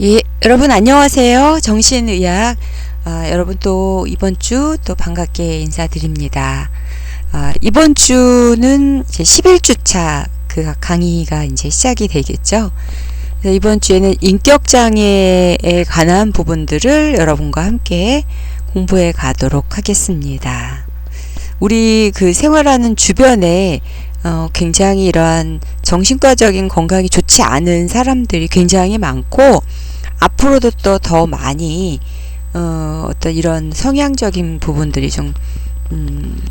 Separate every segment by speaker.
Speaker 1: 예, 여러분 안녕하세요. 정신의학. 여러분 또 이번 주 또 반갑게 인사드립니다. 이번 주는 이제 11주차 그 강의가 이제 시작이 되겠죠. 그래서 이번 주에는 인격장애에 관한 부분들을 여러분과 함께 공부해 가도록 하겠습니다. 우리 그 생활하는 주변에 굉장히 이러한 정신과적인 건강이 좋지 않은 사람들이 굉장히 많고, 앞으로도 또 더 많이 어떤 이런 성향적인 부분들이 좀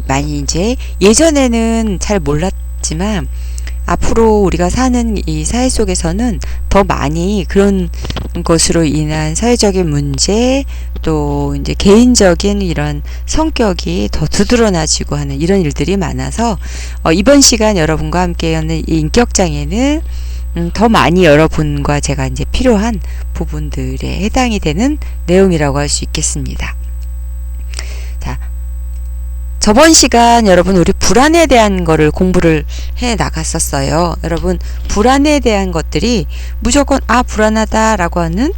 Speaker 1: 많이 이제 예전에는 잘 몰랐지만 앞으로 우리가 사는 이 사회 속에서는 더 많이 그런 것으로 인한 사회적인 문제, 또 이제 개인적인 이런 성격이 더 두드러나지고 하는 이런 일들이 많아서 이번 시간 여러분과 함께 하는 이 인격장애는 더 많이 여러분과 제가 이제 필요한 부분들에 해당이 되는 내용이라고 할 수 있겠습니다. 자, 저번 시간 여러분 우리 불안에 대한 거를 공부를 해 나갔었어요. 여러분 불안에 대한 것들이 무조건 불안하다라고 하는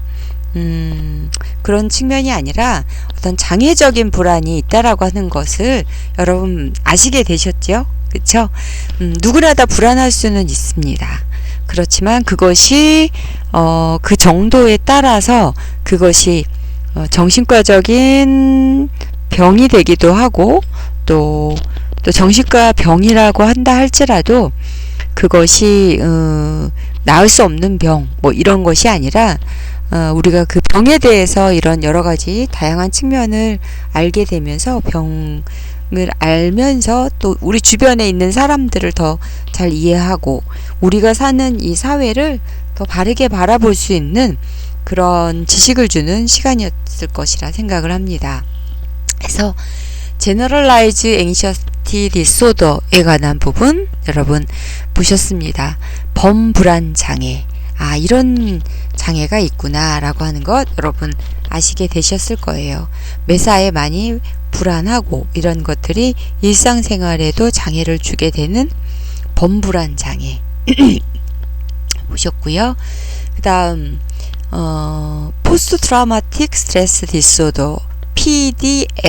Speaker 1: 그런 측면이 아니라 어떤 장애적인 불안이 있다라고 하는 것을 여러분 아시게 되셨죠? 그쵸? 누구나 다 불안할 수는 있습니다. 그렇지만 그것이 그 정도에 따라서 그것이 정신과적인 병이 되기도 하고, 또 정신과 병이라고 한다 할지라도 그것이 나을 수 없는 병 뭐 이런 것이 아니라 우리가 그 병에 대해서 이런 여러 가지 다양한 측면을 알게 되면서 병을 알면서 또 우리 주변에 있는 사람들을 더 잘 이해하고 우리가 사는 이 사회를 더 바르게 바라볼 수 있는 그런 지식을 주는 시간이었을 것이라 생각을 합니다. 그래서 Generalized Anxiety Disorder에 관한 부분 여러분 보셨습니다. 범불안 장애. 이런 장애가 있구나 라고 하는 것 여러분 아시게 되셨을 거예요. 매사에 많이 불안하고 이런 것들이 일상생활에도 장애를 주게 되는 범불안 장애 보셨고요. 그 다음 포스트 트라우마틱 스트레스 디소더 PTSD라고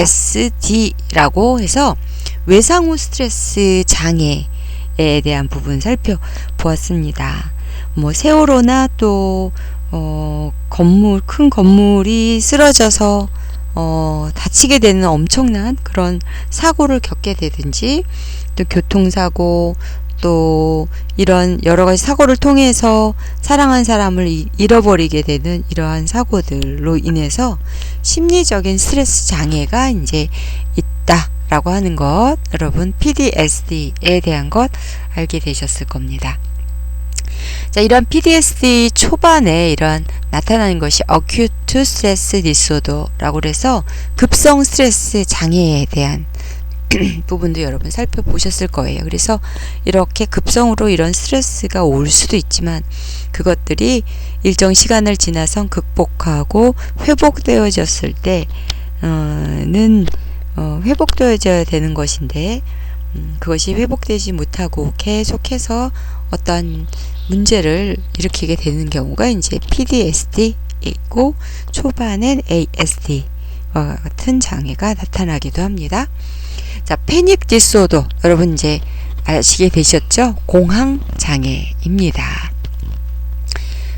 Speaker 1: 해서 외상후 스트레스 장애에 대한 부분 살펴보았습니다. 뭐 세월호나 또 큰 건물이 쓰러져서 다치게 되는 엄청난 그런 사고를 겪게 되든지, 또 교통사고, 또 이런 여러 가지 사고를 통해서 사랑한 사람을 잃어버리게 되는 이러한 사고들로 인해서 심리적인 스트레스 장애가 이제 있다라고 하는 것, 여러분 PTSD에 대한 것 알게 되셨을 겁니다. 자, 이런 PTSD 초반에 이런 나타나는 것이 Acute Stress Disorder라고 해서 급성 스트레스 장애에 대한 부분도 여러분 살펴보셨을 거예요. 그래서 이렇게 급성으로 이런 스트레스가 올 수도 있지만 그것들이 일정 시간을 지나서 극복하고 회복되어졌을 때는 회복되어져야 되는 것인데, 그것이 회복되지 못하고 계속해서 어떤 문제를 일으키게 되는 경우가 이제 PTSD이고, 초반엔 ASD와 같은 장애가 나타나기도 합니다. 자, 패닉 디소더 여러분 이제 아시게 되셨죠? 공황 장애입니다.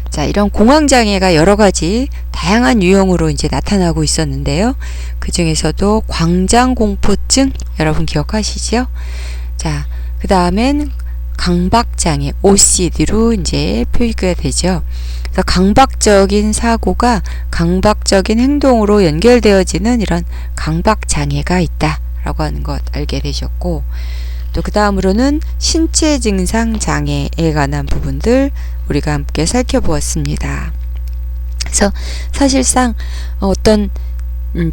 Speaker 1: 자, 이런 공황 장애가 여러 가지 다양한 유형으로 이제 나타나고 있었는데요. 그 중에서도 광장 공포증 여러분 기억하시죠? 자, 그 다음엔 강박 장애 OCD로 이제 표기가 되죠. 그래서 강박적인 사고가 강박적인 행동으로 연결되어지는 이런 강박 장애가 있다 라고 하는 것 알게 되셨고, 또 그 다음으로는 신체 증상 장애에 관한 부분들 우리가 함께 살펴보았습니다. 그래서 사실상 어떤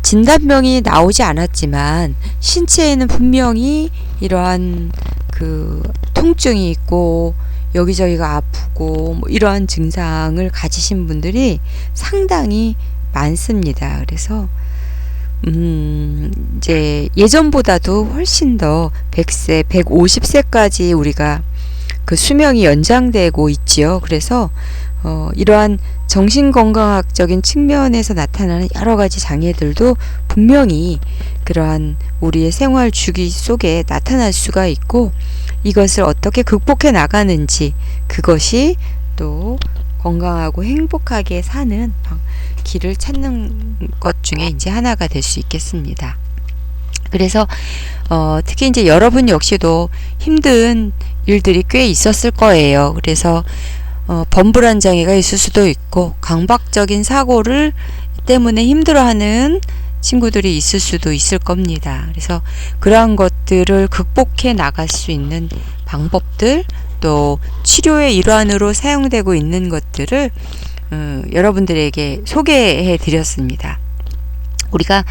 Speaker 1: 진단명이 나오지 않았지만 신체에는 분명히 이러한 그 통증이 있고 여기저기가 아프고 뭐 이러한 증상을 가지신 분들이 상당히 많습니다. 그래서 이제 예전보다도 훨씬 더 100세, 150세까지 우리가 그 수명이 연장되고 있지요. 그래서 이러한 정신건강학적인 측면에서 나타나는 여러 가지 장애들도 분명히 그러한 우리의 생활 주기 속에 나타날 수가 있고, 이것을 어떻게 극복해 나가는지, 그것이 또 건강하고 행복하게 사는 길을 찾는 것 중에 이제 하나가 될 수 있겠습니다. 그래서 특히 이제 여러분 역시도 힘든 일들이 꽤 있었을 거예요. 그래서 범불안 장애가 있을 수도 있고, 강박적인 사고를 때문에 힘들어하는 친구들이 있을 수도 있을 겁니다. 그래서 그러한 것들을 극복해 나갈 수 있는 방법들, 또 치료의 일환으로 사용되고 있는 것들을 여러분들에게 소개해 드렸습니다. 우리가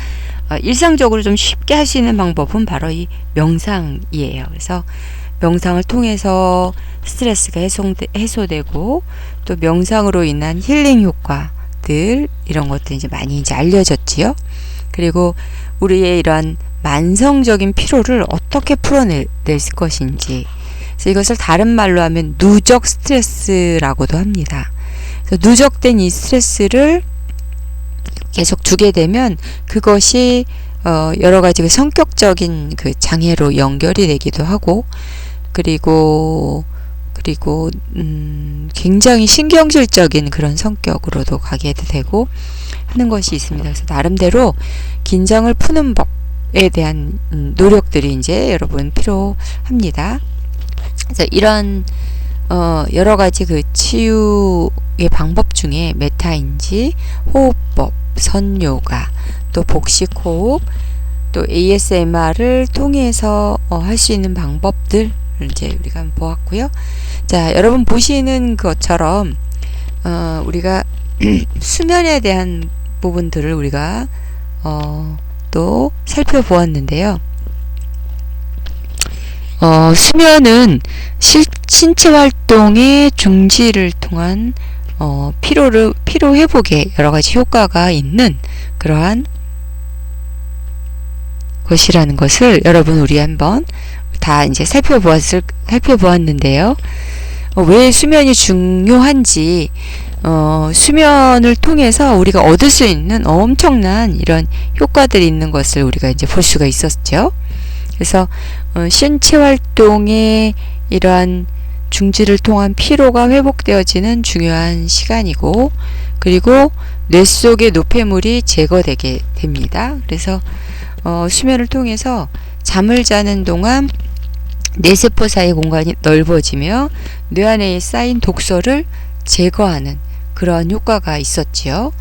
Speaker 1: 일상적으로 좀 쉽게 할 수 있는 방법은 바로 이 명상이에요. 그래서 명상을 통해서 스트레스가 해소되고, 또 명상으로 인한 힐링 효과들, 이런 것들이 이제 많이 이제 알려졌지요. 그리고 우리의 이러한 만성적인 피로를 어떻게 풀어낼 것인지, 그래서 이것을 다른 말로 하면 누적 스트레스라고도 합니다. 그래서 누적된 이 스트레스를 계속 두게 되면 그것이 여러 가지 그 성격적인 그 장애로 연결이 되기도 하고, 그리고 굉장히 신경질적인 그런 성격으로도 가게 되고 하는 것이 있습니다. 그래서 나름대로 긴장을 푸는 법에 대한 노력들이 이제 여러분 필요합니다. 그래서 이런 여러 가지 그 치유의 방법 중에 메타인지, 호흡법, 선요가, 또 복식호흡, 또 ASMR을 통해서 할 수 있는 방법들 이제 우리가 보았고요. 자, 여러분 보시는 것처럼 우리가 수면에 대한 부분들을 우리가 또 살펴보았는데요. 수면은 신체 활동의 중지를 통한 피로 회복에 여러 가지 효과가 있는 그러한 것이라는 것을 여러분 우리 한번 다 이제 살펴보았는데요. 왜 수면이 중요한지, 수면을 통해서 우리가 얻을 수 있는 엄청난 이런 효과들이 있는 것을 우리가 이제 볼 수가 있었죠. 그래서 신체 활동의 이러한 중지를 통한 피로가 회복되어지는 중요한 시간이고, 그리고 뇌 속의 노폐물이 제거되게 됩니다. 그래서 수면을 통해서 잠을 자는 동안 뇌세포 사이 공간이 넓어지며 뇌 안에 쌓인 독소를 제거하는 그러한 효과가 있었지요.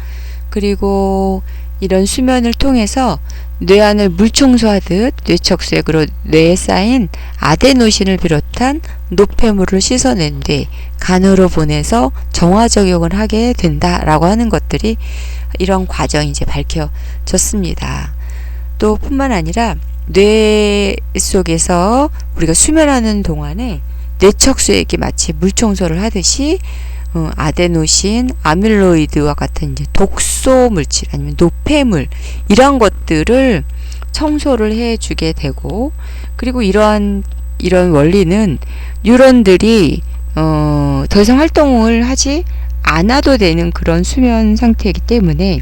Speaker 1: 그리고 이런 수면을 통해서 뇌 안을 물 청소하듯 뇌척수액으로 뇌에 쌓인 아데노신을 비롯한 노폐물을 씻어낸 뒤 간으로 보내서 정화작용을 하게 된다라고 하는 것들이, 이런 과정이 이제 밝혀졌습니다. 또 뿐만 아니라 뇌 속에서 우리가 수면하는 동안에 뇌척수액이 마치 물 청소를 하듯이 아데노신, 아밀로이드와 같은 이제 독소 물질 아니면 노폐물, 이런 것들을 청소를 해주게 되고, 그리고 이런 원리는 뉴런들이 더 이상 활동을 하지 않아도 되는 그런 수면 상태이기 때문에,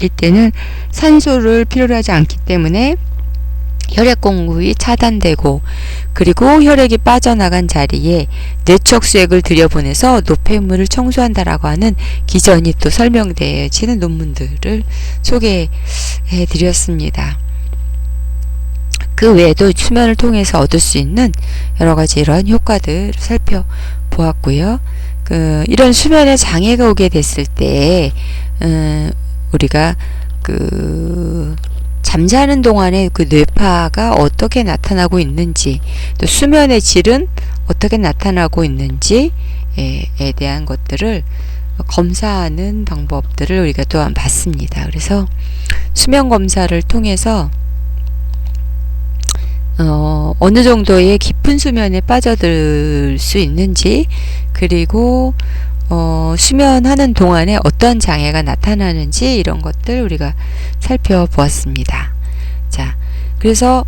Speaker 1: 이때는 산소를 필요로 하지 않기 때문에 혈액 공급이 차단되고, 그리고 혈액이 빠져나간 자리에 뇌척수액을 들여보내서 노폐물을 청소한다라고 하는 기전이 또 설명되어지는 논문들을 소개해 드렸습니다. 그 외에도 수면을 통해서 얻을 수 있는 여러 가지 이런 효과들을 살펴보았고요. 이런 수면에 장애가 오게 됐을 때 우리가 잠자는 동안에 그 뇌파가 어떻게 나타나고 있는지, 또 수면의 질은 어떻게 나타나고 있는지에 대한 것들을 검사하는 방법들을 우리가 또한 봤습니다. 그래서 수면 검사를 통해서 어느 정도의 깊은 수면에 빠져들 수 있는지, 그리고 수면하는 동안에 어떤 장애가 나타나는지, 이런 것들 우리가 살펴보았습니다. 자, 그래서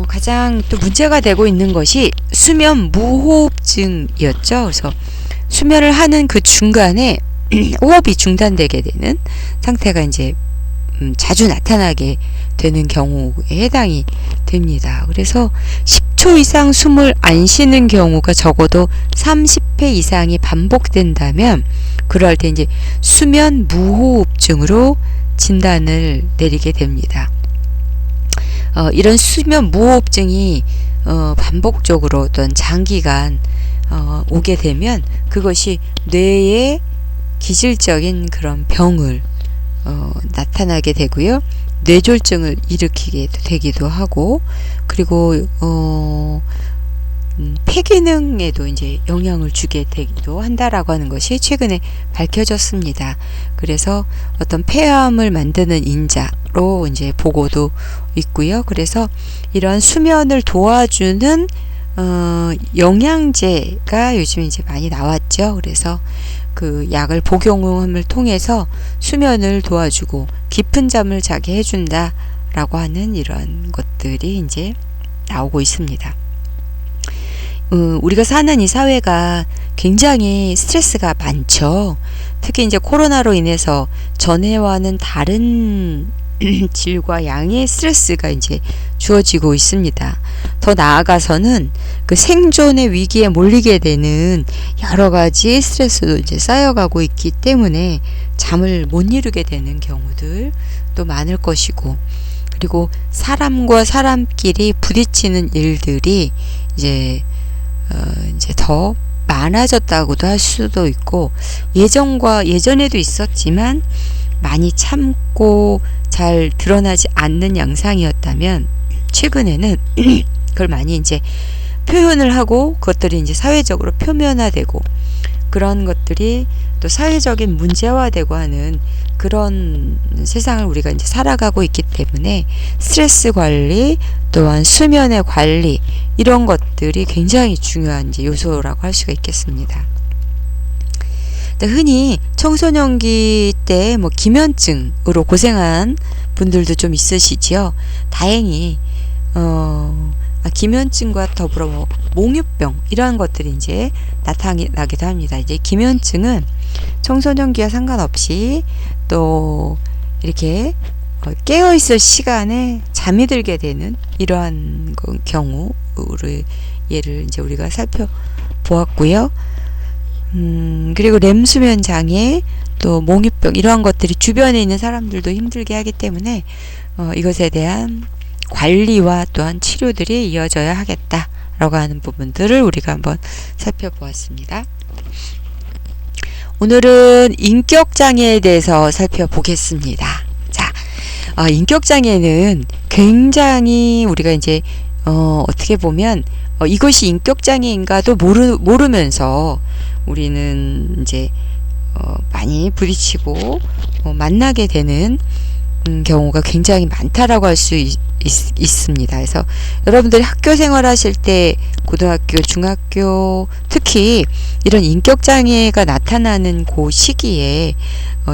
Speaker 1: 가장 또 문제가 되고 있는 것이 수면 무호흡증이었죠. 그래서 수면을 하는 그 중간에 호흡이 중단되게 되는 상태가 이제 자주 나타나게 되는 경우에 해당이 됩니다. 그래서 10초 이상 숨을 안 쉬는 경우가 적어도 30회 이상이 반복된다면 그럴 때 이제 수면 무호흡증으로 진단을 내리게 됩니다. 이런 수면 무호흡증이 반복적으로 어떤 장기간 오게 되면 그것이 뇌의 기질적인 그런 병을 나타나게 되고요. 뇌졸중을 일으키게 되기도 하고, 그리고 폐기능에도 이제 영향을 주게 되기도 한다라고 하는 것이 최근에 밝혀졌습니다. 그래서 어떤 폐암을 만드는 인자로 이제 보고도 있고요. 그래서 이런 수면을 도와주는 영양제가 요즘 이제 많이 나왔죠. 그래서 그 약을 복용함을 통해서 수면을 도와주고 깊은 잠을 자게 해준다 라고 하는 이런 것들이 이제 나오고 있습니다. 우리가 사는 이 사회가 굉장히 스트레스가 많죠. 특히 이제 코로나로 인해서 전에와는 다른 질과 양의 스트레스가 이제 주어지고 있습니다. 더 나아가서는 그 생존의 위기에 몰리게 되는 여러 가지 스트레스도 이제 쌓여가고 있기 때문에 잠을 못 이루게 되는 경우들도 많을 것이고, 그리고 사람과 사람끼리 부딪히는 일들이 이제 더 많아졌다고도 할 수도 있고, 예전에도 있었지만 많이 참고 잘 드러나지 않는 양상이었다면 최근에는 그걸 많이 이제 표현을 하고 그것들이 이제 사회적으로 표면화되고 그런 것들이 또 사회적인 문제화되고 하는 그런 세상을 우리가 이제 살아가고 있기 때문에 스트레스 관리 또한 수면의 관리 이런 것들이 굉장히 중요한 이제 요소라고 할 수가 있겠습니다. 흔히 청소년기 때 뭐 기면증으로 고생한 분들도 좀 있으시지요. 다행히 기면증과 더불어 뭐 몽유병 이러한 것들이 이제 나타나기도 합니다. 이제 기면증은 청소년기와 상관없이 또 이렇게 깨어 있을 시간에 잠이 들게 되는 이러한 경우를 예를 이제 우리가 살펴보았고요. 그리고 렘수면 장애 또 몽유병 이러한 것들이 주변에 있는 사람들도 힘들게 하기 때문에 이것에 대한 관리와 또한 치료들이 이어져야 하겠다라고 하는 부분들을 우리가 한번 살펴보았습니다. 오늘은 인격장애에 대해서 살펴보겠습니다. 자, 인격장애는 굉장히 우리가 이제 어떻게 보면 이것이 인격장애인가도 모르면서 우리는 이제 많이 부딪히고 만나게 되는 경우가 굉장히 많다라고 할 수 있습니다. 그래서 여러분들이 학교 생활하실 때 고등학교, 중학교 특히 이런 인격장애가 나타나는 그 시기에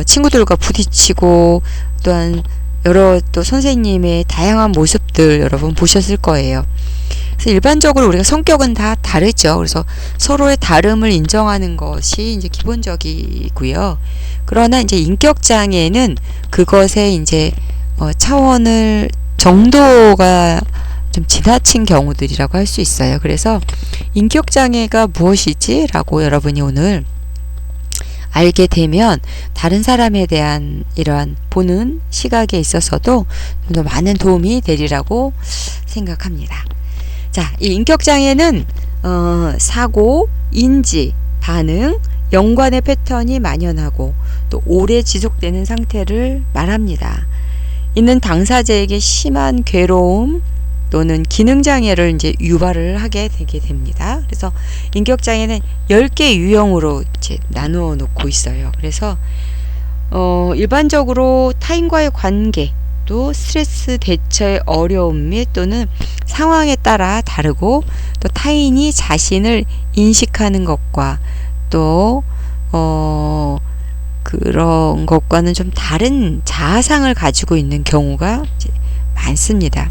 Speaker 1: 친구들과 부딪히고 또한 여러 또 선생님의 다양한 모습들 여러분 보셨을 거예요. 그래서 일반적으로 우리가 성격은 다 다르죠. 그래서 서로의 다름을 인정하는 것이 이제 기본적이고요. 그러나 이제 인격장애는 그것의 이제 차원을 정도가 좀 지나친 경우들이라고 할 수 있어요. 그래서 인격장애가 무엇이지? 라고 여러분이 오늘 알게 되면 다른 사람에 대한 이러한 보는 시각에 있어서도 좀 더 많은 도움이 되리라고 생각합니다. 자, 이 인격장애는 사고, 인지, 반응, 연관의 패턴이 만연하고 또 오래 지속되는 상태를 말합니다. 이는 당사자에게 심한 괴로움 또는 기능장애를 이제 유발을 하게 되게 됩니다. 그래서 인격장애는 10개 유형으로 이제 나누어 놓고 있어요. 그래서 일반적으로 타인과의 관계 또 스트레스 대처의 어려움 및 또는 상황에 따라 다르고 또 타인이 자신을 인식하는 것과 또 그런 것과는 좀 다른 자아상을 가지고 있는 경우가 이제 많습니다.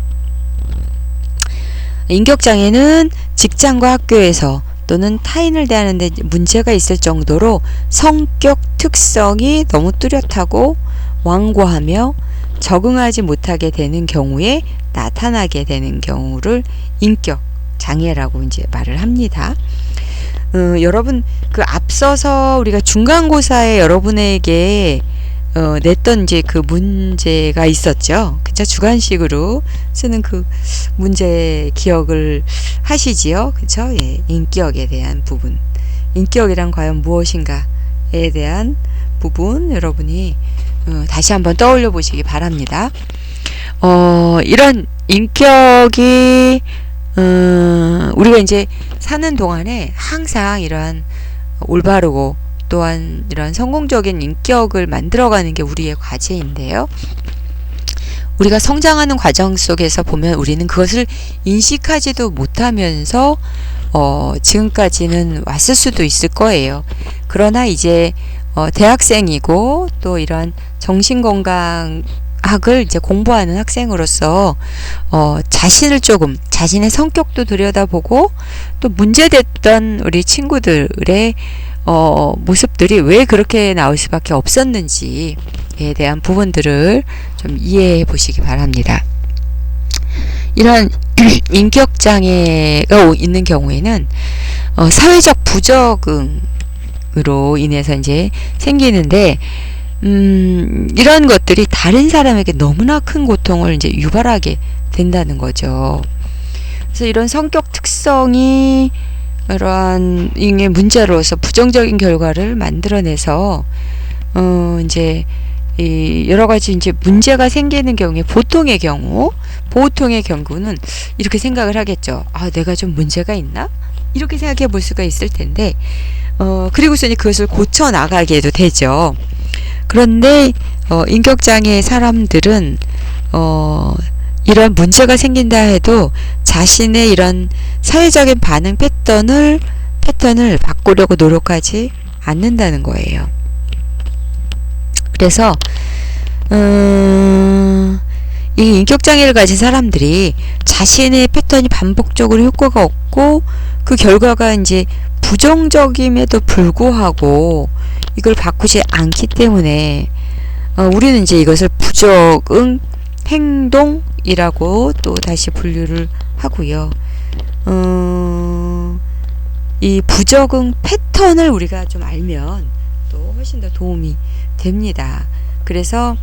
Speaker 1: 인격장애는 직장과 학교에서 또는 타인을 대하는데 문제가 있을 정도로 성격 특성이 너무 뚜렷하고 완고하며 적응하지 못하게 되는 경우에 나타나게 되는 경우를 인격 장애라고 이제 말을 합니다. 여러분 그 앞서서 우리가 중간고사에 여러분에게 냈던 이제 그 문제가 있었죠. 그죠? 주관식으로 쓰는 그 문제 기억을 하시지요. 그죠? 예, 인격에 대한 부분. 인격이란 과연 무엇인가에 대한 부분 여러분이 다시 한번 떠올려 보시기 바랍니다. 이런 인격이 우리가 이제 사는 동안에 항상 이러한 올바르고 또한 이런 성공적인 인격을 만들어가는 게 우리의 과제인데요. 우리가 성장하는 과정 속에서 보면 우리는 그것을 인식하지도 못하면서 지금까지는 왔을 수도 있을 거예요. 그러나 이제 대학생이고 또 이런 정신건강학을 이제 공부하는 학생으로서 자신을 조금 자신의 성격도 들여다보고 또 문제됐던 우리 친구들의 모습들이 왜 그렇게 나올 수밖에 없었는지에 대한 부분들을 좀 이해해 보시기 바랍니다. 이런 인격장애가 있는 경우에는 사회적 부적응으로 인해서 이제 생기는데 이런 것들이 다른 사람에게 너무나 큰 고통을 이제 유발하게 된다는 거죠. 그래서 이런 성격 특성이 이러한 잉의 문제로서 부정적인 결과를 만들어내서 이제 이 여러 가지 이제 문제가 생기는 경우에 보통의 경우는 이렇게 생각을 하겠죠. 아, 내가 좀 문제가 있나? 이렇게 생각해 볼 수가 있을 텐데 그리고서 이제 그것을 고쳐 나가게도 되죠. 그런데 인격장애 사람들은 이런 문제가 생긴다 해도 자신의 이런 사회적인 반응 패턴을 바꾸려고 노력하지 않는다는 거예요. 그래서 이 인격장애를 가진 사람들이 자신의 패턴이 반복적으로 효과가 없고 그 결과가 이제 부정적임에도 불구하고 이걸 바꾸지 않기 때문에 우리는 이제 이것을 부적응 행동이라고 또 다시 분류를 하고요. 이 부적응 패턴을 우리가 좀 알면 또 훨씬 더 도움이 됩니다. 그래서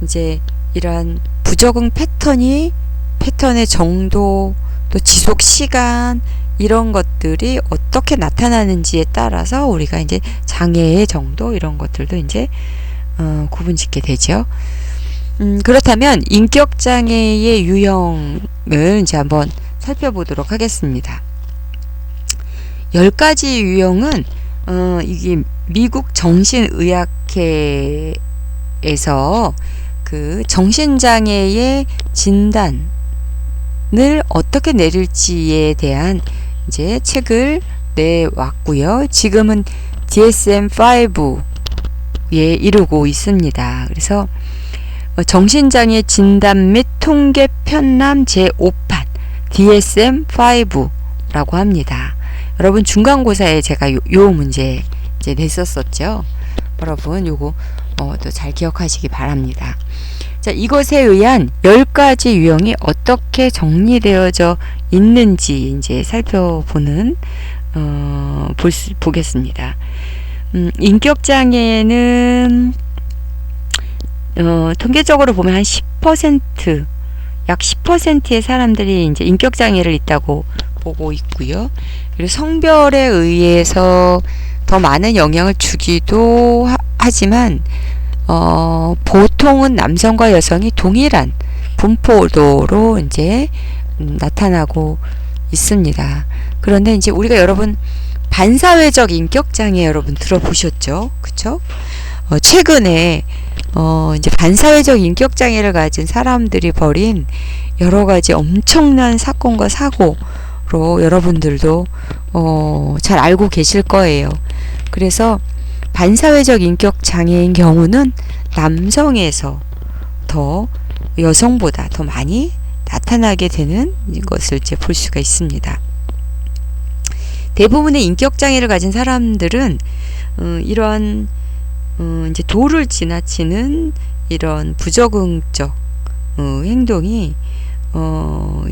Speaker 1: 이제 이러한 부적응 패턴의 정도 또 지속 시간 이런 것들이 어떻게 나타나는지에 따라서 우리가 이제 장애의 정도 이런 것들도 이제 구분짓게 되죠. 그렇다면 인격장애의 유형을 이제 한번 살펴보도록 하겠습니다. 10가지 유형은 이게 미국 정신의학회에서 그 정신장애의 진단을 어떻게 내릴지에 대한 이제 책을 내왔고요. 지금은 DSM-5에 이르고 있습니다. 그래서 정신장애 진단 및 통계 편람 제5판 DSM-5라고 합니다. 여러분 중간고사에 제가 요 문제 이제 냈었었죠. 여러분 요거 또 잘 기억하시기 바랍니다. 자, 이것에 의한 10가지 유형이 어떻게 정리되어져 있는지 이제 살펴보는 보겠습니다. 인격장애는 통계적으로 보면 한 10%, 약 10%의 사람들이 이제 인격장애를 있다고 보고 있고요. 그리고 성별에 의해서 더 많은 영향을 주기도 하지만 보통은 남성과 여성이 동일한 분포도로 이제 나타나고 있습니다. 그런데 이제 우리가 여러분 반사회적 인격장애 여러분 들어보셨죠? 그쵸? 최근에 이제 반사회적 인격장애를 가진 사람들이 벌인 여러 가지 엄청난 사건과 사고로 여러분들도 잘 알고 계실 거예요. 그래서 반사회적 인격장애인 경우는 남성에서 더 여성보다 더 많이 나타나게 되는 것을 이제 볼 수가 있습니다. 대부분의 인격 장애를 가진 사람들은 이런 이제 도를 지나치는 이런 부적응적 행동이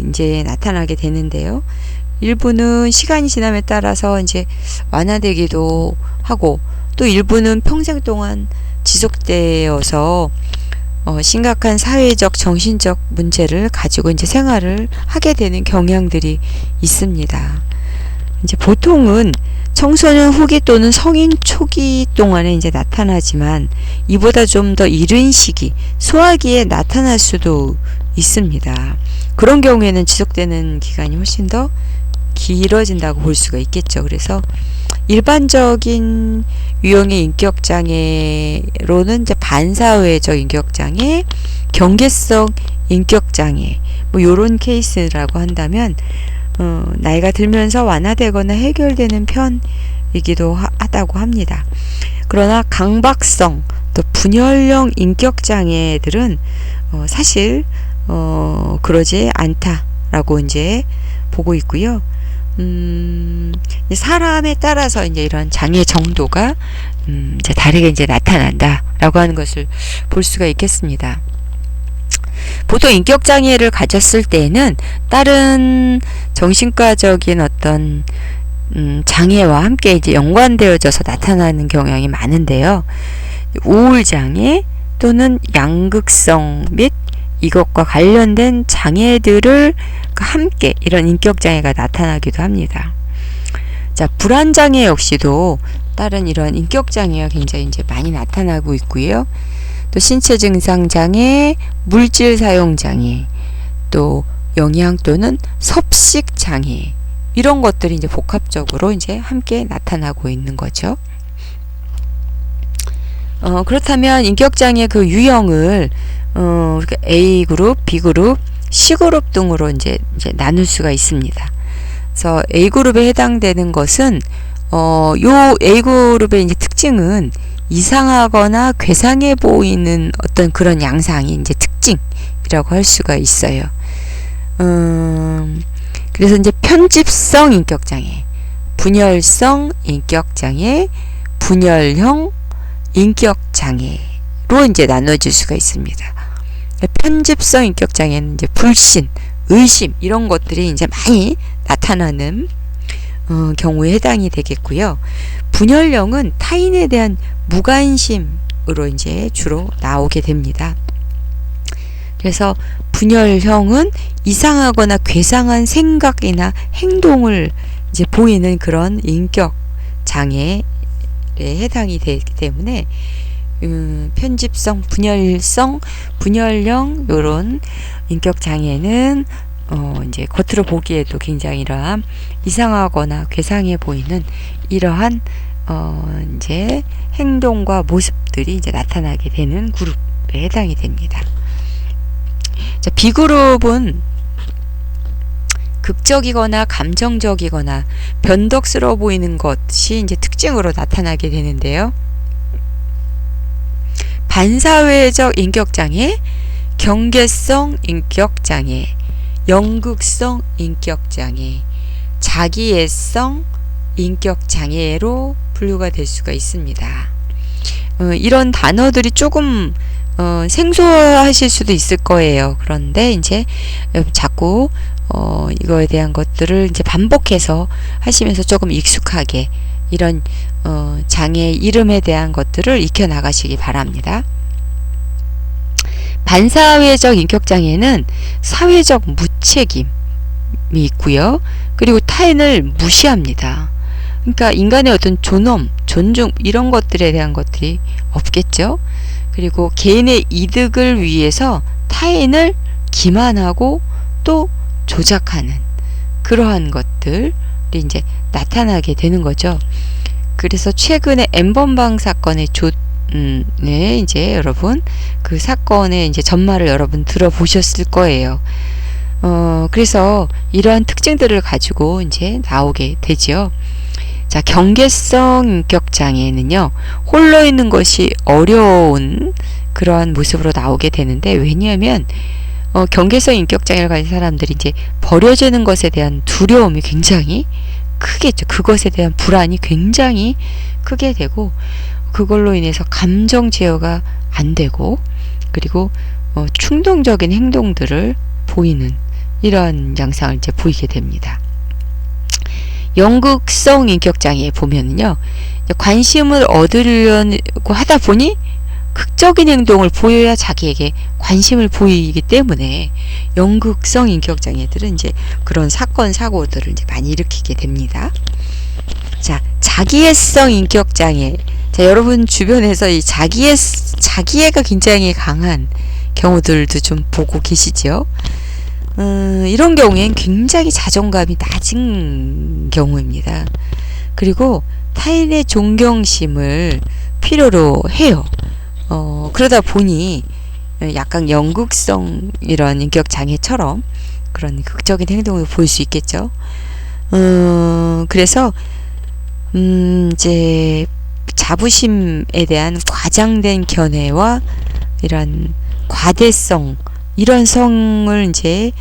Speaker 1: 이제 나타나게 되는데요. 일부는 시간이 지남에 따라서 이제 완화되기도 하고, 또 일부는 평생 동안 지속되어서 심각한 사회적, 정신적 문제를 가지고 이제 생활을 하게 되는 경향들이 있습니다. 이제 보통은 청소년 후기 또는 성인 초기 동안에 이제 나타나지만, 이보다 좀 더 이른 시기, 소아기에 나타날 수도 있습니다. 그런 경우에는 지속되는 기간이 훨씬 더 길어진다고 볼 수가 있겠죠. 그래서 일반적인 유형의 인격장애로는 이제 반사회적 인격장애, 경계성 인격장애, 뭐 요런 케이스라고 한다면 나이가 들면서 완화되거나 해결되는 편이기도 하다고 합니다. 그러나 강박성 또 분열형 인격장애들은 사실 그러지 않다라고 이제 보고 있고요. 사람에 따라서 이제 이런 장애 정도가 이제 다르게 이제 나타난다라고 하는 것을 볼 수가 있겠습니다. 보통 인격 장애를 가졌을 때에는 다른 정신과적인 어떤 장애와 함께 이제 연관되어져서 나타나는 경향이 많은데요. 우울 장애 또는 양극성 및 이것과 관련된 장애들을 함께 이런 인격장애가 나타나기도 합니다. 자, 불안장애 역시도 다른 이런 인격장애가 굉장히 이제 많이 나타나고 있고요. 또 신체 증상 장애, 물질 사용 장애, 또 영양 또는 섭식 장애, 이런 것들이 이제 복합적으로 이제 함께 나타나고 있는 거죠. 그렇다면 인격장애 그 유형을 A그룹, B그룹, C그룹 등으로 이제 나눌 수가 있습니다. 그래서 A그룹에 해당되는 것은 요 A그룹의 이제 특징은 이상하거나 괴상해 보이는 어떤 그런 양상이 이제 특징이라고 할 수가 있어요. 그래서 이제 편집성 인격장애, 분열성 인격장애, 분열형 인격장애로 이제 나눠질 수가 있습니다. 편집성 인격장애는 이제 불신, 의심 이런 것들이 이제 많이 나타나는 경우에 해당이 되겠고요. 분열형은 타인에 대한 무관심으로 이제 주로 나오게 됩니다. 그래서 분열형은 이상하거나 괴상한 생각이나 행동을 이제 보이는 그런 인격 장애에 해당이 되기 때문에 편집성, 분열성, 분열형 요런 인격 장애는 이제 겉으로 보기에도 굉장히 이러한 이상하거나 괴상해 보이는 이러한 이제 행동과 모습들이 이제 나타나게 되는 그룹에 해당이 됩니다. 자, B그룹은 극적이거나 감정적이거나 변덕스러워 보이는 것이 이제 특징으로 나타나게 되는데요. 반사회적 인격장애, 경계성 인격장애, 연극성 인격장애, 자기애성 인격장애로 분류가 될 수가 있습니다. 이런 단어들이 조금 생소하실 수도 있을 거예요. 그런데 이제 자꾸 이거에 대한 것들을 이제 반복해서 하시면서 조금 익숙하게 이런 장애 이름에 대한 것들을 익혀 나가시기 바랍니다. 반사회적 인격장애는 사회적 무책임이 있고요. 그리고 타인을 무시합니다. 그러니까 인간의 어떤 존엄, 존중 이런 것들에 대한 것들이 없겠죠. 그리고 개인의 이득을 위해서 타인을 기만하고 또 조작하는 그러한 것들이 이제 나타나게 되는 거죠. 그래서 최근에 N번방 사건의 네, 이제 여러분 그 사건의 이제 전말을 여러분 들어보셨을 거예요. 그래서 이러한 특징들을 가지고 이제 나오게 되죠. 자, 경계성 인격장애는요, 홀로 있는 것이 어려운 그러한 모습으로 나오게 되는데, 왜냐하면 경계성 인격장애를 가진 사람들이 이제 버려지는 것에 대한 두려움이 굉장히 크겠죠. 그것에 대한 불안이 굉장히 크게 되고, 그걸로 인해서 감정 제어가 안 되고, 그리고 충동적인 행동들을 보이는 이런 양상을 이제 보이게 됩니다. 연극성 인격장애에 보면은요, 관심을 얻으려고 하다 보니 극적인 행동을 보여야 자기에게 관심을 보이기 때문에 연극성 인격장애들은 이제 그런 사건 사고들을 이제 많이 일으키게 됩니다. 자, 자기애성 인격장애. 자, 여러분 주변에서 이 자기애가 굉장히 강한 경우들도 좀 보고 계시죠? 이런 경우엔 굉장히 자존감이 낮은 경우입니다. 그리고 타인의 존경심을 필요로 해요. 그러다 보니 약간 연극성 이런 인격장애처럼 그런 극적인 행동을 보일 수 있겠죠. 그래서 이제 자부심에 대한 과장된 견해와 이런 과대성, 이런 성을 이제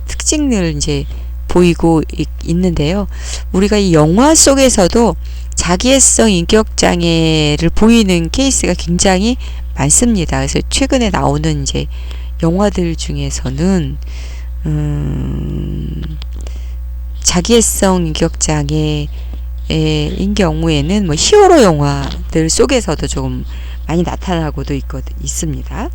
Speaker 1: 특징을 이제 보이고 있는데요. 우리가 이 영화 속에서도 자기애성 인격장애를 보이는 케이스가 굉장히 많습니다. 그래서 최근에 나오는 이제 영화들 중에서는 자기애성 인격장애인 경우에는 뭐 히어로 영화들 속에서도 조금 많이 나타나고도 있습니다.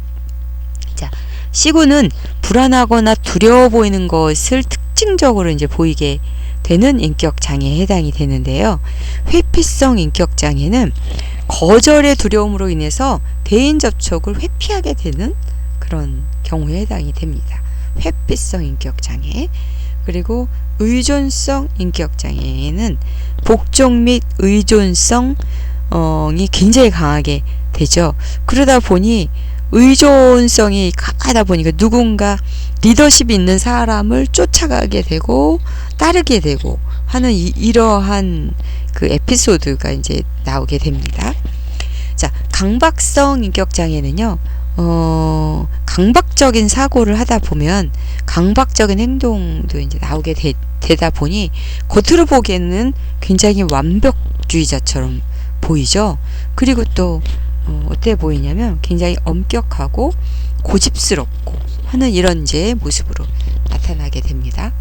Speaker 1: 자, C군은 불안하거나 두려워 보이는 것을 특징적으로 이제 보이게 되는 인격장애에 해당이 되는데요. 회피성 인격장애는 거절의 두려움으로 인해서 대인 접촉을 회피하게 되는 그런 경우에 해당이 됩니다. 회피성 인격장애. 그리고 의존성 인격장애는 복종 및 의존성이 굉장히 강하게 되죠. 그러다 보니 의존성이 강하다 보니까 누군가 리더십이 있는 사람을 쫓아가게 되고 따르게 되고 하는 이러한 그 에피소드가 이제 나오게 됩니다. 자, 강박성 인격장애는요, 강박적인 사고를 하다 보면 강박적인 행동도 이제 나오게 되다 보니 겉으로 보기에는 굉장히 완벽주의자처럼 보이죠. 그리고 또 어때 보이냐면 굉장히 엄격하고 고집스럽고 하는 이런 이제 모습으로 나타나게 됩니다.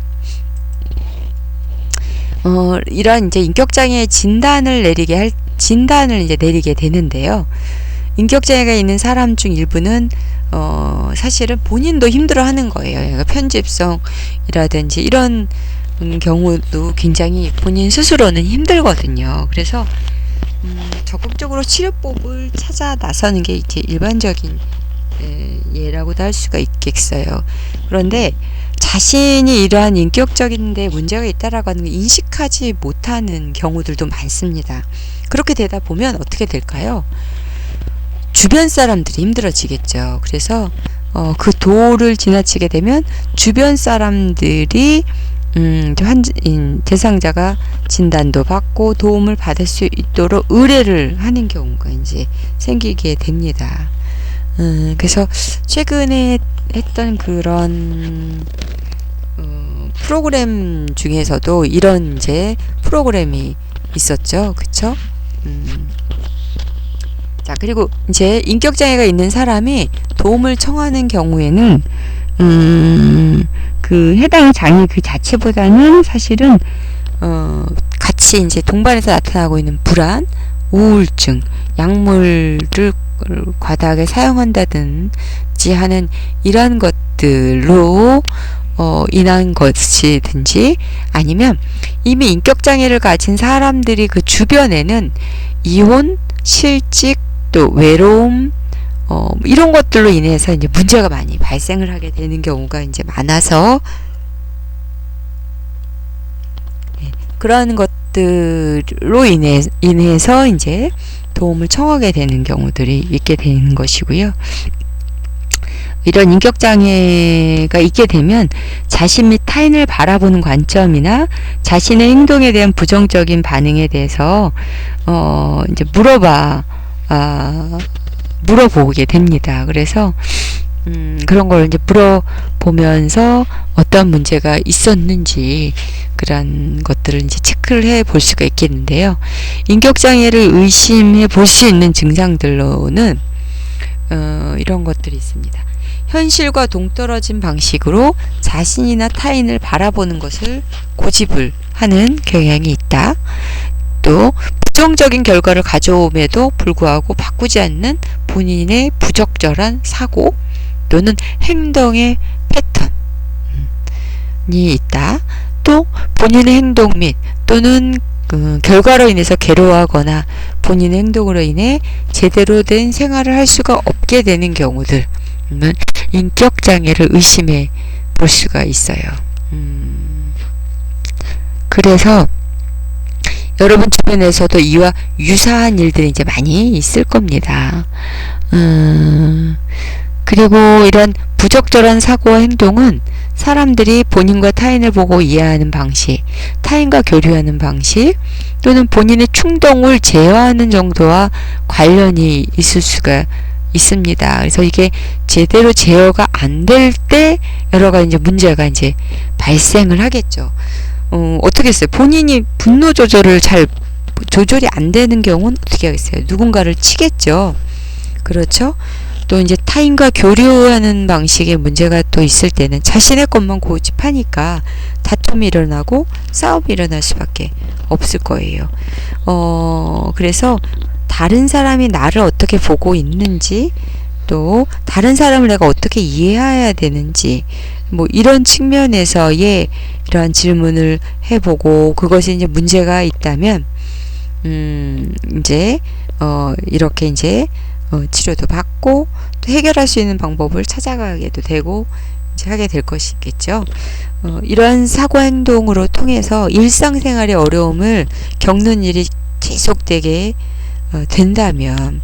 Speaker 1: 이런 이제 인격장애 진단을 이제 내리게 되는데요. 인격장애가 있는 사람 중 일부는 사실은 본인도 힘들어하는 거예요. 그러니까 편집성이라든지 이런 경우도 굉장히 본인 스스로는 힘들거든요. 그래서 적극적으로 치료법을 찾아 나서는 게 이제 일반적인 예라고도 할 수가 있겠어요. 그런데 자신이 이러한 인격적인데 문제가 있다라고 하는 걸 인식하지 못하는 경우들도 많습니다. 그렇게 되다 보면 어떻게 될까요? 주변 사람들이 힘들어지겠죠. 그래서 그 도를 지나치게 되면 주변 사람들이 대상자가 진단도 받고 도움을 받을 수 있도록 의뢰를 하는 경우가 이제 생기게 됩니다. 그래서 최근에 했던 그런 프로그램 중에서도 이런 이제 프로그램이 있었죠. 그쵸? 자, 그리고 이제 인격장애가 있는 사람이 도움을 청하는 경우에는 그 해당 장애 그 자체보다는 사실은 같이 이제 동반해서 나타나고 있는 불안, 우울증, 약물을 과다하게 사용한다든지 하는 이러한 것들로 인한 것이든지 아니면 이미 인격장애를 가진 사람들이 그 주변에는 이혼, 실직, 또 외로움, 이런 것들로 인해서 이제 문제가 많이 발생을 하게 되는 경우가 이제 많아서 그러한 것들로 인해서 이제 도움을 청하게 되는 경우들이 있게 되는 것이고요. 이런 인격장애가 있게 되면 자신 및 타인을 바라보는 관점이나 자신의 행동에 대한 부정적인 반응에 대해서 이제 물어보게 됩니다. 그래서 그런 걸 이제 물어보면서 어떤 문제가 있었는지 그런 것들을 이제 체크를 해 볼 수가 있겠는데요. 인격장애를 의심해 볼 수 있는 증상들로는 이런 것들이 있습니다. 현실과 동떨어진 방식으로 자신이나 타인을 바라보는 것을 고집을 하는 경향이 있다. 또 부정적인 결과를 가져옴에도 불구하고 바꾸지 않는 본인의 부적절한 사고 또는 행동의 패턴이 있다. 또 본인의 행동 및 또는 결과로 인해서 괴로워하거나 본인의 행동으로 인해 제대로 된 생활을 할 수가 없게 되는 경우들은 인격장애를 의심해 볼 수가 있어요. 그래서 여러분 주변에서도 이와 유사한 일들이 이제 많이 있을 겁니다. 그리고 이런 부적절한 사고와 행동은 사람들이 본인과 타인을 보고 이해하는 방식, 타인과 교류하는 방식, 또는 본인의 충동을 제어하는 정도와 관련이 있을 수가 있습니다. 그래서 이게 제대로 제어가 안 될 때 여러 가지 이제 문제가 이제 발생을 하겠죠. 어떻게 했어요? 본인이 분노 조절을 잘 조절이 안 되는 경우는 어떻게 하겠어요? 누군가를 치겠죠. 그렇죠? 또 이제 타인과 교류하는 방식에 문제가 또 있을 때는 자신의 것만 고집하니까 다툼이 일어나고 싸움이 일어날 수밖에 없을 거예요. 그래서 다른 사람이 나를 어떻게 보고 있는지, 또 다른 사람을 내가 어떻게 이해해야 되는지, 뭐 이런 측면에서의 이러한 질문을 해보고 그것이 이제 문제가 있다면 이제 이렇게 이제 치료도 받고 또 해결할 수 있는 방법을 찾아가게도 되고 이제 하게 될 것이겠죠. 이러한 사고 행동으로 통해서 일상생활의 어려움을 겪는 일이 계속되게 된다면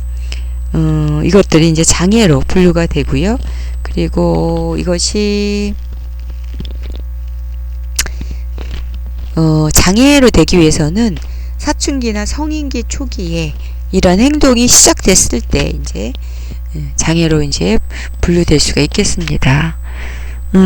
Speaker 1: 이것들이 이제 장애로 분류가 되고요. 그리고 이것이 장애로 되기 위해서는 사춘기나 성인기 초기에 이런 행동이 시작됐을 때 이제 장애로 이제 분류될 수가 있겠습니다.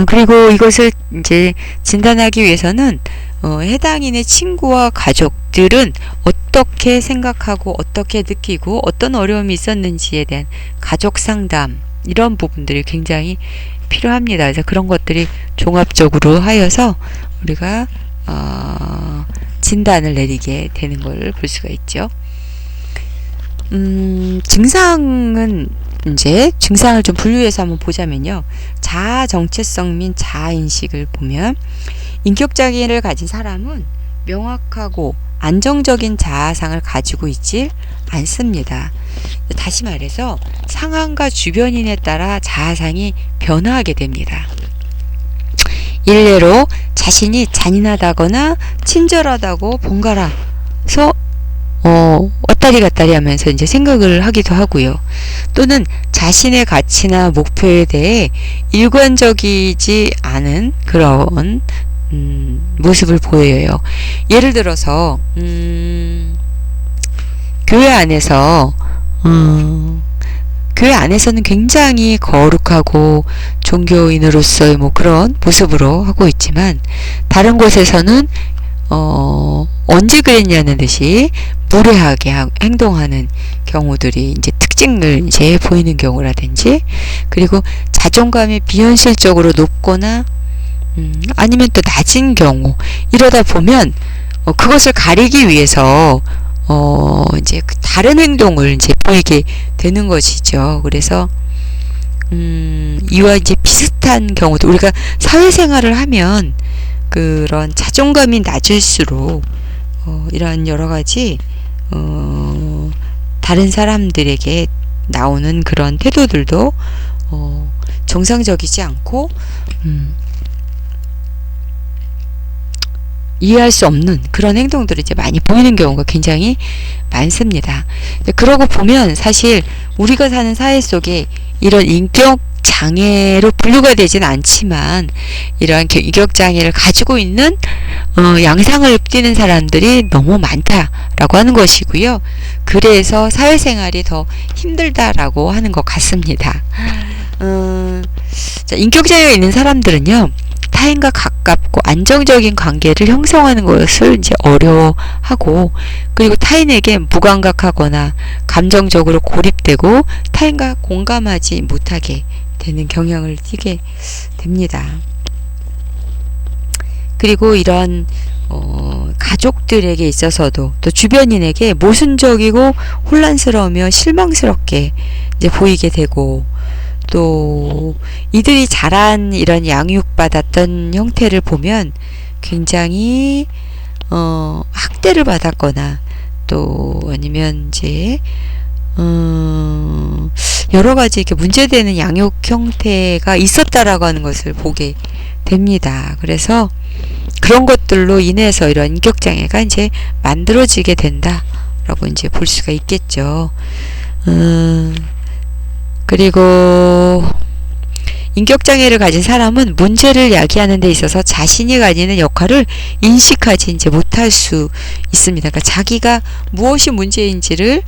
Speaker 1: 그리고 이것을 이제 진단하기 위해서는 해당인의 친구와 가족들은 어떻게 생각하고 어떻게 느끼고 어떤 어려움이 있었는지에 대한 가족 상담, 이런 부분들이 굉장히 필요합니다. 그래서 그런 것들이 종합적으로 하여서 우리가 진단을 내리게 되는 걸 볼 수가 있죠. 증상은 이제 증상을 좀 분류해서 한번 보자면요. 자아 정체성 및 자아 인식을 보면 인격장애를 가진 사람은 명확하고 안정적인 자아상을 가지고 있지 않습니다. 다시 말해서 상황과 주변인에 따라 자아상이 변화하게 됩니다. 일례로 자신이 잔인하다거나 친절하다고 번갈아서 왔다리 갔다리 하면서 이제 생각을 하기도 하고요. 또는 자신의 가치나 목표에 대해 일관적이지 않은 그런 모습을 보여요. 예를 들어서 교회 안에서는 굉장히 거룩하고 종교인으로서의 뭐 그런 모습으로 하고 있지만 다른 곳에서는 언제 그랬냐는 듯이 무례하게 행동하는 경우들이 이제 특징을 이제 보이는 경우라든지, 그리고 자존감이 비현실적으로 높거나 아니면 또 낮은 경우, 이러다 보면 그것을 가리기 위해서 이제 다른 행동을 이제 보이게 되는 것이죠. 그래서 이와 이제 비슷한 경우도 우리가 사회생활을 하면 그런 자존감이 낮을수록 이러한 여러 가지 다른 사람들에게 나오는 그런 태도들도 정상적이지 않고 이해할 수 없는 그런 행동들이 이제 많이 보이는 경우가 굉장히 많습니다. 그러고 보면 사실 우리가 사는 사회 속에 이런 인격 장애로 분류가 되진 않지만 이러한 인격 장애를 가지고 있는 양상을 띠는 사람들이 너무 많다라고 하는 것이고요. 그래서 사회생활이 더 힘들다라고 하는 것 같습니다. 자, 인격장애가 있는 사람들은요, 타인과 가깝고 안정적인 관계를 형성하는 것을 이제 어려워하고, 그리고 타인에게 무감각하거나 감정적으로 고립되고 타인과 공감하지 못하게 되는 경향을 띠게 됩니다. 그리고 이런 가족들에게 있어서도 또 주변인에게 모순적이고 혼란스러우며 실망스럽게 이제 보이게 되고, 또 이들이 자란 이런 양육받았던 형태를 보면 굉장히 학대를 받았거나 또 아니면 이제 여러 가지 이렇게 문제되는 양육 형태가 있었다라고 하는 것을 보게 됩니다. 그래서 그런 것들로 인해서 이런 인격장애가 이제 만들어지게 된다라고 이제 볼 수가 있겠죠. 그리고 인격장애를 가진 사람은 문제를 야기하는 데 있어서 자신이 가지는 역할을 인식하지 이제 못할 수 있습니다. 그러니까 자기가 무엇이 문제인지를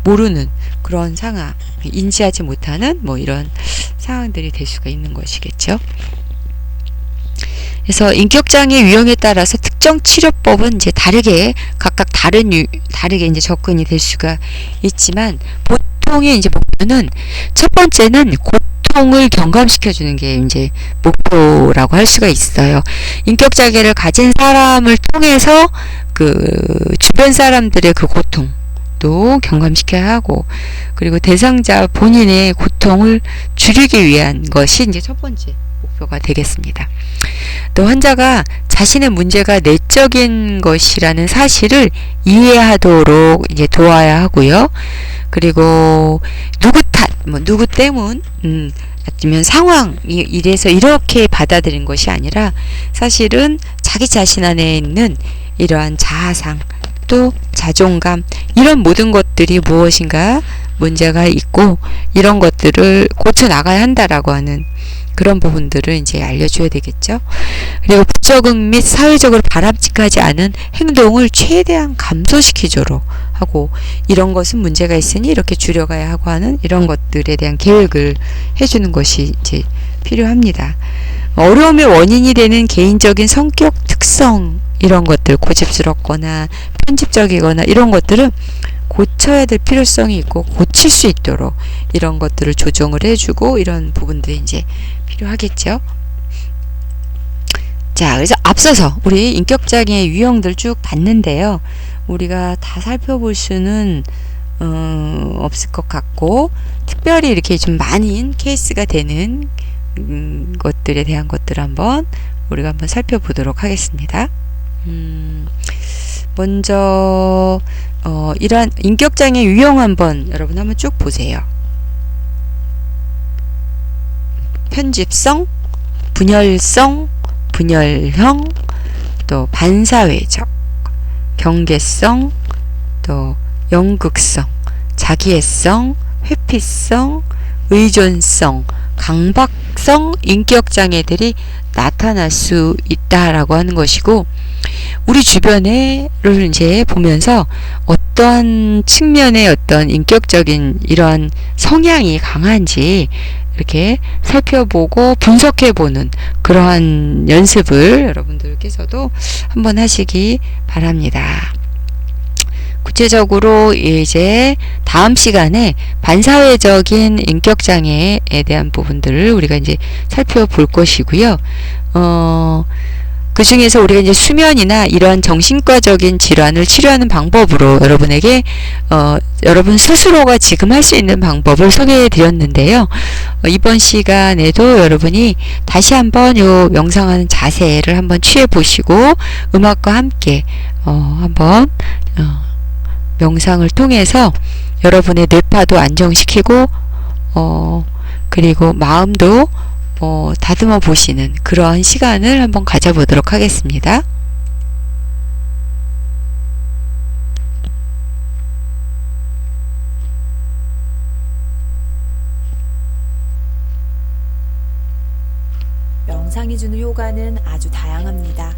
Speaker 1: 모르는 그런 상황, 인지하지 못하는 뭐 이런 상황들이 될 수가 있는 것이겠죠. 그래서 인격장애 유형에 따라서 특정 치료법은 이제 다르게 각각 다르게 이제 접근이 될 수가 있지만, 보통의 이제 목표는 첫 번째는 고통을 경감시켜주는 게 이제 목표라고 할 수가 있어요. 인격장애를 가진 사람을 통해서 그 주변 사람들의 그 고통도 경감시켜야 하고, 그리고 대상자 본인의 고통을 줄이기 위한 것이 이제 첫 번째 목표가 되겠습니다. 또 환자가 자신의 문제가 내적인 것이라는 사실을 이해하도록 이제 도와야 하고요. 그리고 누구 탓, 뭐 누구 때문, 아니면 상황이 이래서 이렇게 받아들인 것이 아니라 사실은 자기 자신 안에 있는 이러한 자아상, 또 자존감, 이런 모든 것들이 무엇인가 문제가 있고 이런 것들을 고쳐 나가야 한다라고 하는 그런 부분들을 이제 알려줘야 되겠죠. 그리고 부적응 및 사회적으로 바람직하지 않은 행동을 최대한 감소시키도록 하고, 이런 것은 문제가 있으니 이렇게 줄여가야 하고 하는 이런 것들에 대한 계획을 해주는 것이 이제 필요합니다. 어려움의 원인이 되는 개인적인 성격 특성, 이런 것들, 고집스럽거나 편집적이거나 이런 것들은 고쳐야 될 필요성이 있고 고칠 수 있도록 이런 것들을 조정을 해주고, 이런 부분들이 이제 필요하겠죠. 자, 그래서 앞서서 우리 인격장애 유형들 쭉 봤는데요. 우리가 다 살펴볼 수는 없을 것 같고, 특별히 이렇게 좀 많은 케이스가 되는 것들에 대한 것들을 우리가 한번 살펴보도록 하겠습니다. 먼저 이러한 인격장애 유형 여러분 한번 쭉 보세요. 편집성, 분열성, 분열형, 또 반사회적, 경계성, 또 연극성, 자기애성, 회피성, 의존성, 강박성 인격장애들이 나타날 수 있다라고 하는 것이고, 우리 주변에를 이제 보면서 어떤 측면의 어떤 인격적인 이러한 성향이 강한지 이렇게 살펴보고 분석해보는 그러한 연습을 여러분들께서도 한번 하시기 바랍니다. 구체적으로 이제 다음 시간에 반사회적인 인격장애에 대한 부분들을 우리가 이제 살펴볼 것이고요. 그 중에서 우리가 이제 수면이나 이러한 정신과적인 질환을 치료하는 방법으로 여러분에게 여러분 스스로가 지금 할 수 있는 방법을 소개해 드렸는데요. 이번 시간에도 여러분이 다시 한번 요 명상하는 자세를 한번 취해 보시고 음악과 함께 한번 명상을 통해서 여러분의 뇌파도 안정시키고 그리고 마음도 다듬어 보시는 그러한 시간을 한번 가져보도록 하겠습니다.
Speaker 2: 명상이 주는 효과는 아주 다양합니다.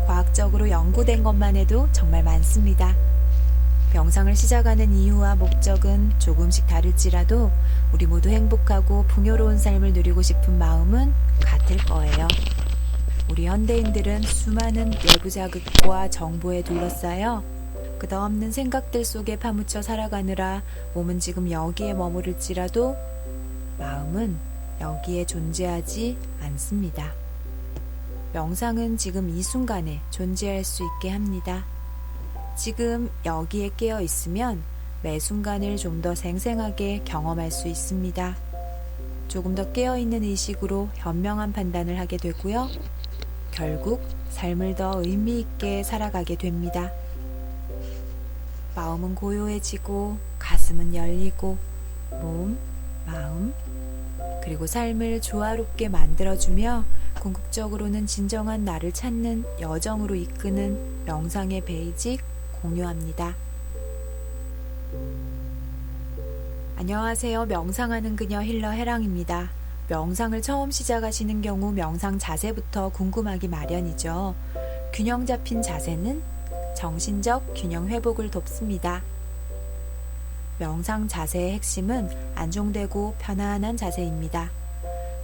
Speaker 2: 과학적으로 연구된 것만 해도 정말 많습니다. 명상을 시작하는 이유와 목적은 조금씩 다를지라도 우리 모두 행복하고 풍요로운 삶을 누리고 싶은 마음은 같을 거예요. 우리 현대인들은 수많은 외부 자극과 정보에 둘러싸여 끝없는 생각들 속에 파묻혀 살아가느라 몸은 지금 여기에 머무를지라도 마음은 여기에 존재하지 않습니다. 명상은 지금 이 순간에 존재할 수 있게 합니다. 지금 여기에 깨어 있으면 매 순간을 좀 더 생생하게 경험할 수 있습니다. 조금 더 깨어 있는 의식으로 현명한 판단을 하게 되고요. 결국 삶을 더 의미 있게 살아가게 됩니다. 마음은 고요해지고 가슴은 열리고 몸, 마음, 그리고 삶을 조화롭게 만들어주며 궁극적으로는 진정한 나를 찾는 여정으로 이끄는 명상의 베이직 공유합니다. 안녕하세요. 명상하는 그녀 힐러 해랑입니다. 명상을 처음 시작하시는 경우 명상 자세부터 궁금하기 마련이죠. 균형 잡힌 자세는 정신적 균형 회복을 돕습니다. 명상 자세의 핵심은 안정되고 편안한 자세입니다.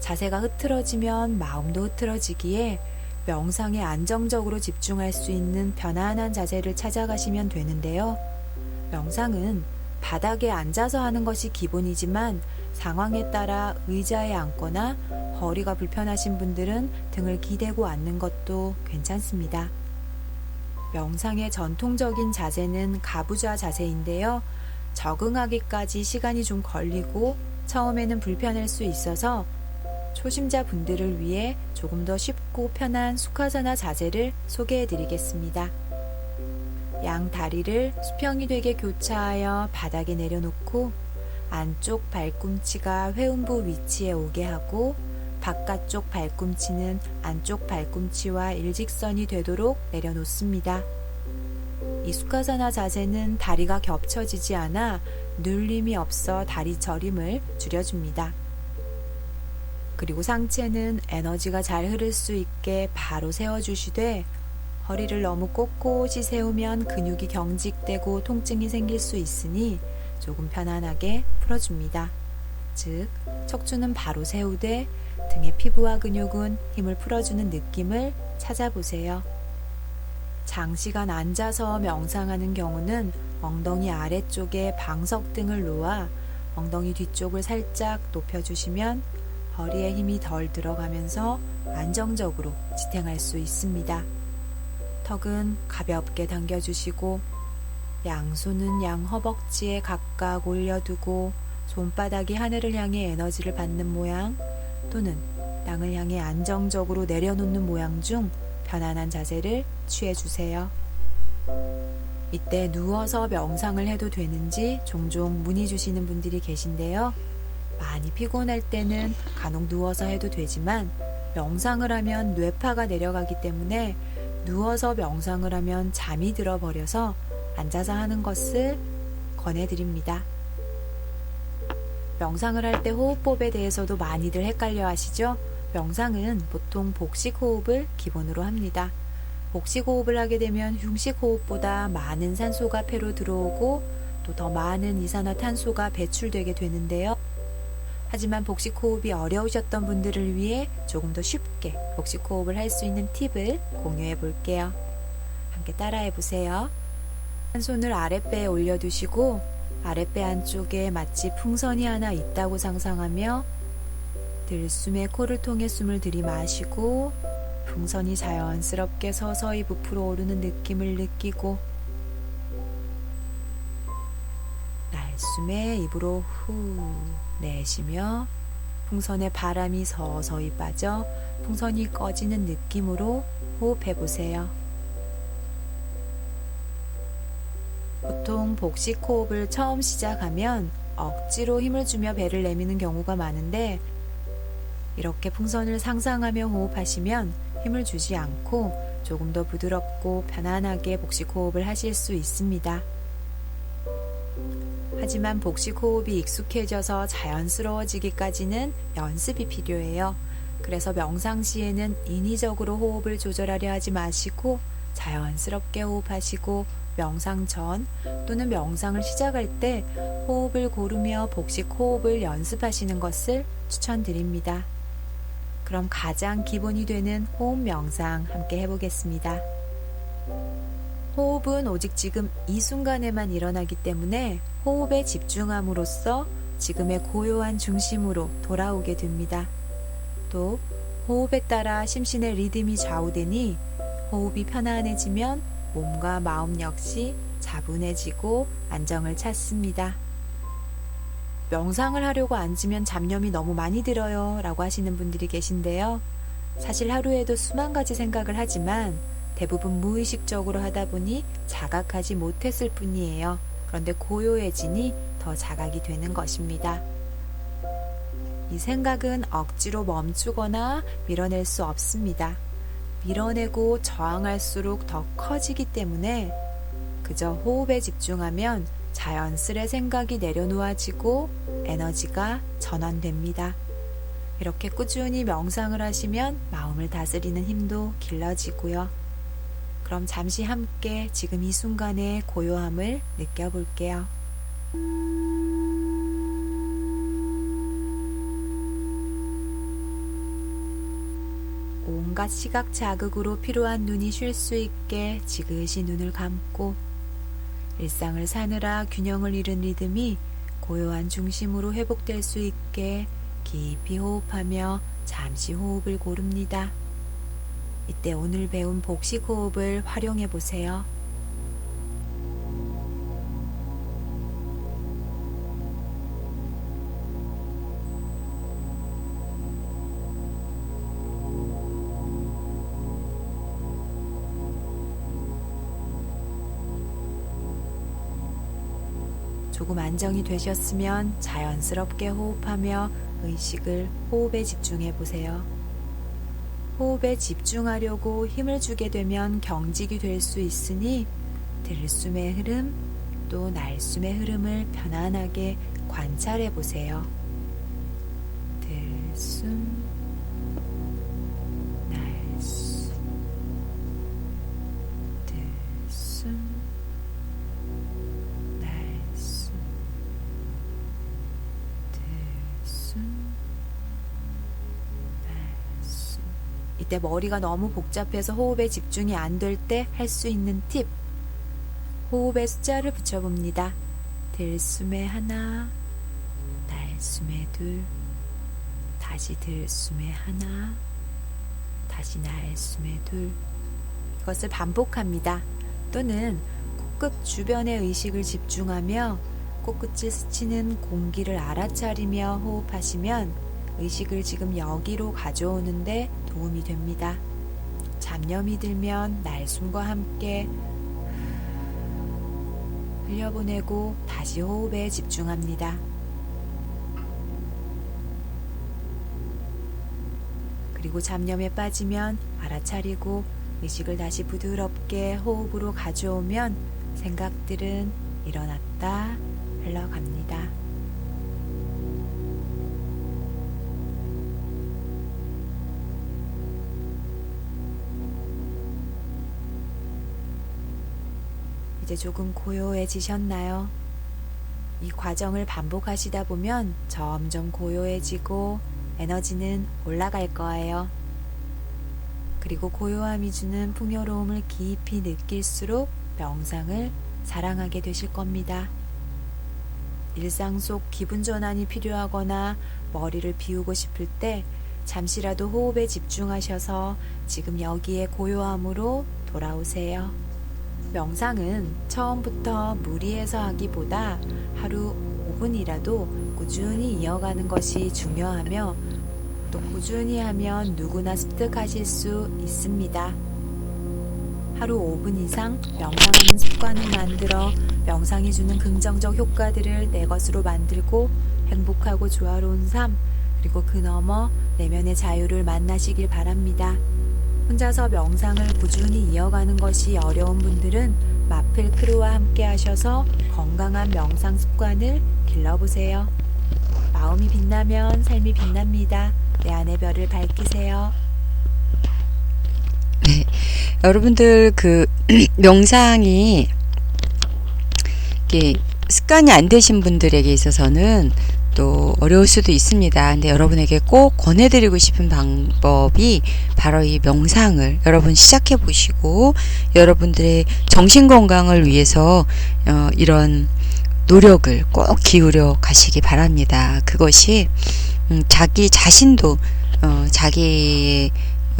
Speaker 2: 자세가 흐트러지면 마음도 흐트러지기에 명상에 안정적으로 집중할 수 있는 편안한 자세를 찾아가시면 되는데요. 명상은 바닥에 앉아서 하는 것이 기본이지만 상황에 따라 의자에 앉거나 허리가 불편하신 분들은 등을 기대고 앉는 것도 괜찮습니다. 명상의 전통적인 자세는 가부좌 자세인데요. 적응하기까지 시간이 좀 걸리고 처음에는 불편할 수 있어서 초심자 분들을 위해 조금 더 쉽고 편한 수카사나 자세를 소개해 드리겠습니다. 양 다리를 수평이 되게 교차하여 바닥에 내려놓고 안쪽 발꿈치가 회음부 위치에 오게 하고 바깥쪽 발꿈치는 안쪽 발꿈치와 일직선이 되도록 내려놓습니다. 이 수카사나 자세는 다리가 겹쳐지지 않아 눌림이 없어 다리 저림을 줄여줍니다. 그리고 상체는 에너지가 잘 흐를 수 있게 바로 세워주시되 허리를 너무 꼿꼿이 세우면 근육이 경직되고 통증이 생길 수 있으니 조금 편안하게 풀어줍니다. 즉, 척추는 바로 세우되 등의 피부와 근육은 힘을 풀어주는 느낌을 찾아보세요. 장시간 앉아서 명상하는 경우는 엉덩이 아래쪽에 방석 등을 놓아 엉덩이 뒤쪽을 살짝 높여주시면 허리에 힘이 덜 들어가면서 안정적으로 지탱할 수 있습니다. 턱은 가볍게 당겨주시고 양손은 양 허벅지에 각각 올려두고 손바닥이 하늘을 향해 에너지를 받는 모양 또는 땅을 향해 안정적으로 내려놓는 모양 중 편안한 자세를 취해주세요. 이때 누워서 명상을 해도 되는지 종종 문의 주시는 분들이 계신데요. 많이 피곤할 때는 간혹 누워서 해도 되지만 명상을 하면 뇌파가 내려가기 때문에 누워서 명상을 하면 잠이 들어버려서 앉아서 하는 것을 권해드립니다. 명상을 할 때 호흡법에 대해서도 많이들 헷갈려 하시죠? 명상은 보통 복식 호흡을 기본으로 합니다. 복식 호흡을 하게 되면 흉식 호흡보다 많은 산소가 폐로 들어오고 또 더 많은 이산화탄소가 배출되게 되는데요. 하지만 복식 호흡이 어려우셨던 분들을 위해 조금 더 쉽게 복식 호흡을 할 수 있는 팁을 공유해 볼게요. 함께 따라해 보세요. 한 손을 아랫배에 올려두시고 아랫배 안쪽에 마치 풍선이 하나 있다고 상상하며 들숨에 코를 통해 숨을 들이마시고 풍선이 자연스럽게 서서히 부풀어 오르는 느낌을 느끼고 날숨에 입으로 후 내쉬며 풍선에 바람이 서서히 빠져 풍선이 꺼지는 느낌으로 호흡해 보세요. 보통 복식 호흡을 처음 시작하면 억지로 힘을 주며 배를 내미는 경우가 많은데 이렇게 풍선을 상상하며 호흡하시면 힘을 주지 않고 조금 더 부드럽고 편안하게 복식 호흡을 하실 수 있습니다. 하지만 복식 호흡이 익숙해져서 자연스러워지기까지는 연습이 필요해요. 그래서 명상 시에는 인위적으로 호흡을 조절하려 하지 마시고 자연스럽게 호흡하시고 명상 전 또는 명상을 시작할 때 호흡을 고르며 복식 호흡을 연습하시는 것을 추천드립니다. 그럼 가장 기본이 되는 호흡 명상 함께 해보겠습니다. 호흡은 오직 지금 이 순간에만 일어나기 때문에 호흡에 집중함으로써 지금의 고요한 중심으로 돌아오게 됩니다. 또 호흡에 따라 심신의 리듬이 좌우되니 호흡이 편안해지면 몸과 마음 역시 차분해지고 안정을 찾습니다. 명상을 하려고 앉으면 잡념이 너무 많이 들어요 라고 하시는 분들이 계신데요. 사실 하루에도 수만 가지 생각을 하지만 대부분 무의식적으로 하다 보니 자각하지 못했을 뿐이에요. 그런데 고요해지니 더 자각이 되는 것입니다. 이 생각은 억지로 멈추거나 밀어낼 수 없습니다. 밀어내고 저항할수록 더 커지기 때문에 그저 호흡에 집중하면 자연스레 생각이 내려놓아지고 에너지가 전환됩니다. 이렇게 꾸준히 명상을 하시면 마음을 다스리는 힘도 길러지고요. 그럼 잠시 함께 지금 이 순간의 고요함을 느껴볼게요. 온갖 시각 자극으로 피로한 눈이 쉴 수 있게 지그시 눈을 감고 일상을 사느라 균형을 잃은 리듬이 고요한 중심으로 회복될 수 있게 깊이 호흡하며 잠시 호흡을 고릅니다. 이때 오늘 배운 복식 호흡을 활용해 보세요. 조금 안정이 되셨으면 자연스럽게 호흡하며 의식을 호흡에 집중해 보세요. 호흡에 집중하려고 힘을 주게 되면 경직이 될 수 있으니 들숨의 흐름 또 날숨의 흐름을 편안하게 관찰해 보세요. 들숨, 날숨, 들숨, 날숨, 들숨, 날숨. 이때 머리가 너무 복잡해서 호흡에 집중이 안 될 때 할 수 있는 팁. 호흡에 숫자를 붙여봅니다. 들숨에 하나, 날숨에 둘, 다시 들숨에 하나, 다시 날숨에 둘. 이것을 반복합니다. 또는 코끝 주변의 의식을 집중하며 코끝을 스치는 공기를 알아차리며 호흡하시면 의식을 지금 여기로 가져오는데 도움이 됩니다. 잡념이 들면 날숨과 함께 흘려보내고 다시 호흡에 집중합니다. 그리고 잡념에 빠지면 알아차리고 의식을 다시 부드럽게 호흡으로 가져오면 생각들은 일어났다 흘러갑니다. 이제 조금 고요해지셨나요? 이 과정을 반복하시다 보면 점점 고요해지고 에너지는 올라갈 거예요. 그리고 고요함이 주는 풍요로움을 깊이 느낄수록 명상을 사랑하게 되실 겁니다. 일상 속 기분 전환이 필요하거나 머리를 비우고 싶을 때 잠시라도 호흡에 집중하셔서 지금 여기에 고요함으로 돌아오세요. 명상은 처음부터 무리해서 하기보다 하루 5분이라도 꾸준히 이어가는 것이 중요하며 또 꾸준히 하면 누구나 습득하실 수 있습니다. 하루 5분 이상 명상하는 습관을 만들어 명상이 주는 긍정적 효과들을 내 것으로 만들고 행복하고 조화로운 삶 그리고 그 너머 내면의 자유를 만나시길 바랍니다. 혼자서 명상을 꾸준히 이어가는 것이 어려운 분들은 마플크루와 함께 하셔서 건강한 명상 습관을 길러보세요. 마음이 빛나면 삶이 빛납니다. 내 안의 별을 밝히세요.
Speaker 1: 네, 여러분들 명상이 이게 습관이 안 되신 분들에게 있어서는 또 어려울 수도 있습니다. 근데 여러분에게 꼭 권해드리고 싶은 방법이 바로 이 명상을 여러분 시작해 보시고 여러분들의 정신 건강을 위해서 이런 노력을 꼭 기울여 가시기 바랍니다. 그것이 자기 자신도 자기의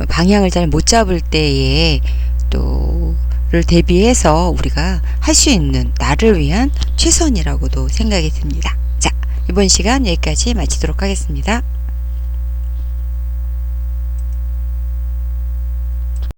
Speaker 1: 방향을 잘 못 잡을 때에 또를 대비해서 우리가 할 수 있는 나를 위한 최선이라고도 생각이 듭니다. 자, 이번 시간 여기까지 마치도록 하겠습니다.